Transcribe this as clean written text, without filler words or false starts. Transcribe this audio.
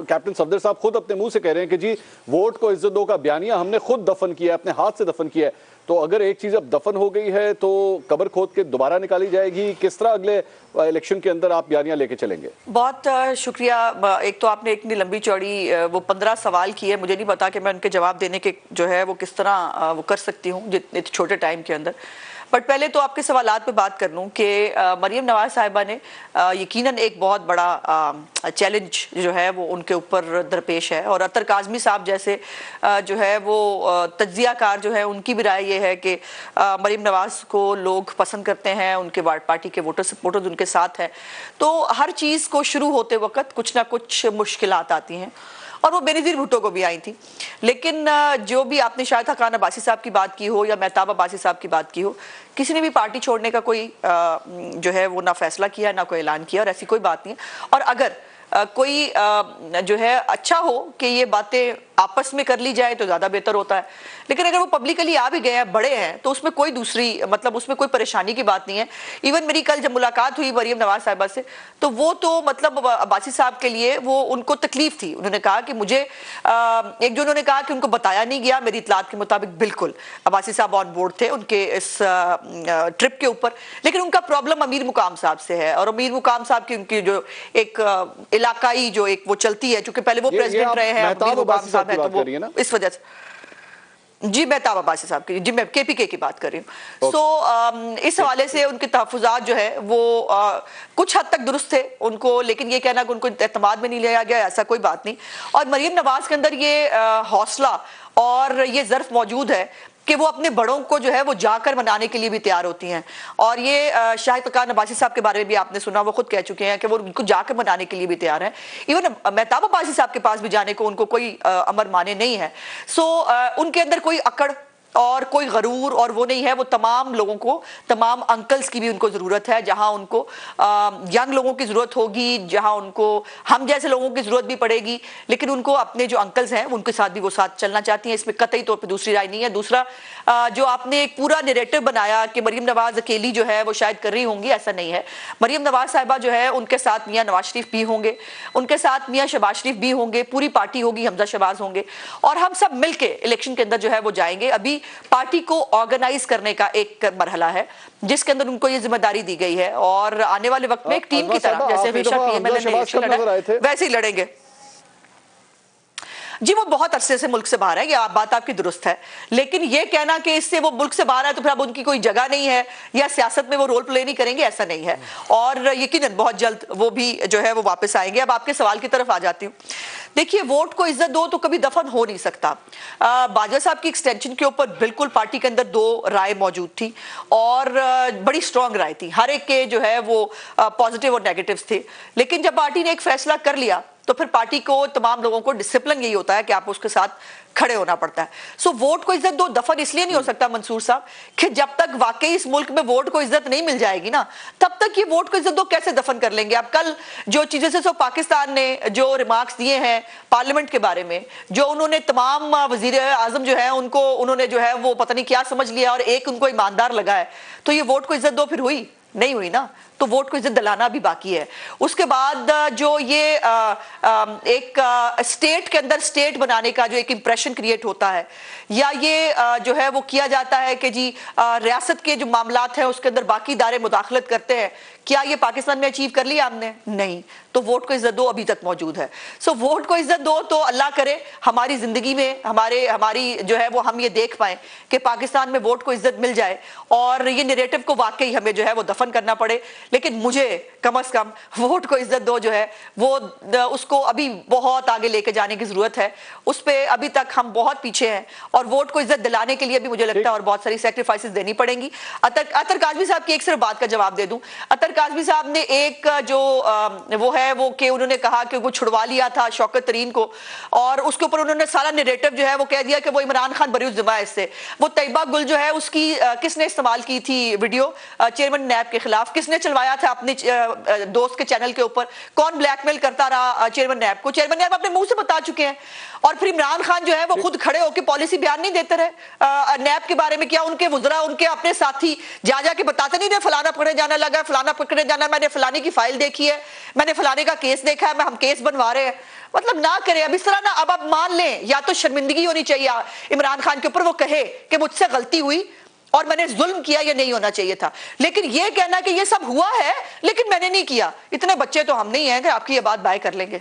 Captain Safdar साहब खुद अपने मुंह से कह रहे हैं कि जी वोट को इज्जत दो का बयानिया हमने खुद दफन किया है, अपने हाथ से दफन किया है। तो अगर एक चीज अब दफन हो गई है तो कब्र खोद के दोबारा निकाली जाएगी, किस तरह अगले इलेक्शन के अंदर आप बयानिया लेके चलेंगे? बहुत शुक्रिया। एक तो आपने इतनी लंबी चौड़ी वो 15 सवाल किए, मुझे नहीं पता कि मैं उनके जवाब देने के जो है वो किस तरह वो कर सकती हूँ जितने छोटे टाइम के अंदर। बट पहले तो आपके सवालात पे बात कर लूँ कि मरियम नवाज साहिबा ने यकीनन एक बहुत बड़ा चैलेंज जो है वो उनके ऊपर दरपेश है, और अतर काज़मी साहब जैसे जो है वो तज्जियाकार जो है उनकी भी राय ये है कि मरियम नवाज को लोग पसंद करते हैं, उनके पार्टी के वोटर्स उनके साथ हैं। तो हर चीज़ को शुरू होते वक्त कुछ ना कुछ मुश्किलात आती हैं, और वो बेनज़ीर भुट्टो को भी आई थी। लेकिन जो भी आपने शायद हकान अब्बासी साहब की बात की हो या मेहताब अब्बासी साहब की बात की हो, किसी ने भी पार्टी छोड़ने का कोई जो है वो ना फैसला किया ना कोई ऐलान किया, और ऐसी कोई बात नहीं है। और अगर कोई जो है अच्छा हो कि ये बातें आपस में कर ली जाए तो ज़्यादा बेहतर होता है। लेकिन अगर वो पब्लिकली आ भी गए हैं, बड़े हैं, तो उसमें कोई दूसरी मतलब उसमें कोई परेशानी की बात नहीं है। इवन मेरी कल जब मुलाकात हुई मरियम नवाज साहिबा से, तो वो तो मतलब अब्बासी साहब के लिए वो उनको तकलीफ थी। उन्होंने कहा कि मुझे एक जो उन्होंने कहा कि उनको बताया नहीं गया, मेरी इतलात के मुताबिक बिल्कुल अब्बासी साहब ऑन बोर्ड थे उनके इस ट्रिप के ऊपर, लेकिन उनका प्रॉब्लम अमीर मुकाम साहब से है। और अमीर मुकाम साहब की उनकी जो एक इलाकाई जो एक वो चलती है, चूंकि पहले वो प्रेसिडेंट रहे हैं, अमीर मुकाम साहब है, तो वो इस वजह से जी मेहताब अब्बासी साहब की, जी मैं केपीके की बात कर रही हूँ। सो इस हवाले से उनके तहफ़्फ़ुज़ात जो है वो कुछ हद तक दुरुस्त थे उनको, लेकिन ये कहना कि उनको एतमाद में नहीं लिया गया, ऐसा कोई बात नहीं। और मरियम नवाज के अंदर ये हौसला और ये ज़र्फ़ मौजूद है कि वो अपने बड़ों को जो है वो जाकर मनाने के लिए भी तैयार होती हैं। और ये शाहिद हकान अब्बासी साहब के बारे में भी आपने सुना, वो खुद कह चुके हैं कि वो उनको जाकर मनाने के लिए भी तैयार हैं। इवन मेहताब अब्बासी साहब के पास भी जाने को उनको कोई अमर माने नहीं है। सो उनके अंदर कोई अकड़ और कोई गरूर और वो नहीं है। वो तमाम लोगों को, तमाम अंकल्स की भी उनको ज़रूरत है, जहां उनको यंग लोगों की ज़रूरत होगी, जहां उनको हम जैसे लोगों की ज़रूरत भी पड़ेगी, लेकिन उनको अपने जो अंकल्स हैं उनके साथ भी वो साथ चलना चाहती हैं। इसमें कतई तौर पर दूसरी राय नहीं है। दूसरा जो आपने एक पूरा नैरेटिव बनाया कि मरियम नवाज अकेली जो है वो शायद कर रही होंगी, ऐसा नहीं है। मरियम नवाज साहिबा जो है उनके साथ मियाँ नवाज शरीफ भी होंगे, उनके साथ मियाँ शहबाज शरीफ भी होंगे, पूरी पार्टी होगी, हमजा शहबाज होंगे, और हम सब मिलके इलेक्शन के अंदर जो है वो जाएंगे। अभी पार्टी को ऑर्गेनाइज करने का एक मरहला है जिसके अंदर उनको ये जिम्मेदारी दी गई है, और आने वाले वक्त में एक टीम की तरह जैसे हमेशा पीएमएल ने इलेक्शन लड़ा वैसे ही लड़ेंगे। जी वो बहुत अरसे से मुल्क से बाहर है, ये बात आपकी दुरुस्त है, लेकिन ये कहना कि इससे वो मुल्क से बाहर है तो फिर अब उनकी कोई जगह नहीं है या सियासत में वो रोल प्ले नहीं करेंगे, ऐसा नहीं है। और यकीनन बहुत जल्द वो भी जो है वो वापस आएंगे। अब आपके सवाल की तरफ आ जाती हूँ। देखिए, वोट को इज्जत दो तो कभी दफन हो नहीं सकता। बाजवा साहब की एक्सटेंशन के ऊपर बिल्कुल पार्टी के अंदर दो राय मौजूद थी, और बड़ी स्ट्रांग राय थी, हर एक के जो है वो पॉजिटिव और नेगेटिव्स थे। लेकिन जब पार्टी ने एक फैसला कर लिया तो फिर पार्टी को, तमाम लोगों को डिसिप्लिन यही होता है कि आप उसके साथ खड़े होना पड़ता है। सो वोट को इज्जत दो दफन इसलिए नहीं हो सकता मंसूर साहब कि जब तक वाकई इस मुल्क में वोट को इज्जत नहीं मिल जाएगी ना, तब तक ये वोट को इज्जत दो कैसे दफन कर लेंगे आप? कल जो चीजें से सो पाकिस्तान ने जो रिमार्क्स दिए हैं पार्लियामेंट के बारे में, जो उन्होंने तमाम वजीर आजम जो है उनको उन्होंने जो है वो पता नहीं क्या समझ लिया और एक उनको ईमानदार लगा है, तो ये वोट को इज्जत दो फिर हुई नहीं हुई ना। तो वोट को इज्जत दिलाना भी बाकी है। उसके बाद जो ये एक स्टेट के अंदर स्टेट बनाने का जो एक इंप्रेशन क्रिएट होता है, या ये जो है वो किया जाता है कि जी रियासत के जो मामलात हैं उसके अंदर बाकी इदारे मुदाखलत करते हैं, क्या ये पाकिस्तान में अचीव कर लिया हमने? नहीं। तो वोट को इज्जत दो अभी तक मौजूद है। सो वोट को इज्जत दो तो अल्लाह करे हमारी जिंदगी में हमारी जो है वो हम ये देख पाए कि पाकिस्तान में वोट को इज्जत मिल जाए और ये नैरेटिव को वाकई हमें जो है वो दफन करना पड़े। लेकिन मुझे कम से कम वोट को इज्जत दो जो है वो उसको अभी बहुत आगे लेके जाने की जरूरत है। उस पर अभी तक हम बहुत पीछे हैं, और वोट को इज्जत दिलाने के लिए भी मुझे लगता है और बहुत सारी सेक्रीफाइसेस देनी पड़ेंगी। अतर काज़मी साहब की एक सिर्फ बात का जवाब दे दूं। अतर काज़मी साहब ने एक जो वो है वो कि उन्होंने कहा कि वो छुड़वा लिया था शौकत तरीन को, और उसके ऊपर उन्होंने सारा नैरेटिव जो है वो कह दिया कि वो इमरान खान बरी जिम्मा है इससे। वो तैयबा गुल जो है उसकी किसने इस्तेमाल की थी वीडियो चेयरमैन नैब के खिलाफ, किसने चलवाई बनवाया था अपने दोस्त के चैनल के ऊपर, कौन ब्लैकमेल करता रहा चेयरमैन नैब को, चेयरमैन नैब अपने मुंह से बता चुके हैं। और फिर इमरान खान जो है वो खुद खड़े होकर पॉलिसी बयान नहीं देते रहे नैब के बारे में, क्या उनके वुज़रा, उनके अपने साथी जा जाके बताते नहीं रहे फलाना पकड़े जाने लगा, फलाना पकड़े जाना, मैंने फलाने की फाइल देखी है, मैंने फलाने का केस देखा है, हम केस बनवा रहे हैं। मतलब ना करें अब इस तरह ना, अब आप मान लें, या तो शर्मिंदगी होनी चाहिए इमरान खान के ऊपर, वो कहे कि मुझसे गलती हुई और मैंने जुल्म किया, ये नहीं होना चाहिए था। लेकिन ये कहना कि ये सब हुआ है लेकिन मैंने नहीं किया, इतने बच्चे तो हम नहीं हैं कि आपकी ये बात बाय कर लेंगे।